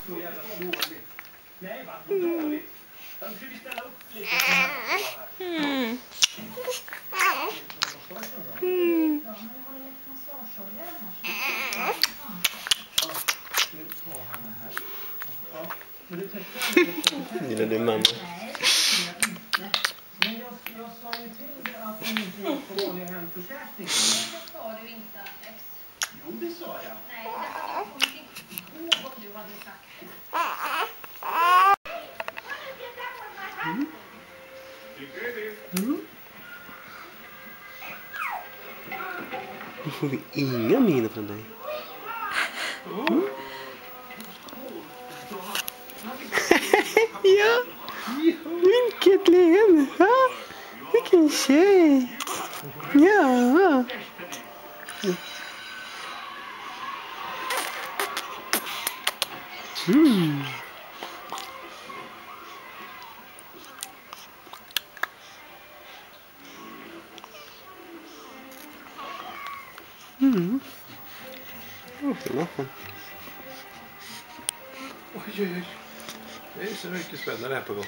Så jävla dåligt. Nej, vad dåligt. Jag försöker ställa upp lite så här. Gillar din mamma? Men jag sa ju till dig att hon inte gick på vanlig hemförsäkring. Det sa du inte, Alex. Jo, det sa jag. Nej, det hade jag kommit inte ihåg om du hade sagt det. Nu får vi inga miner från dig. Ja, vilket leende. Ja, vilken tjej. Ja. Mm. Mm. Oj, oj, oj. Det är så mycket spännande här på gång.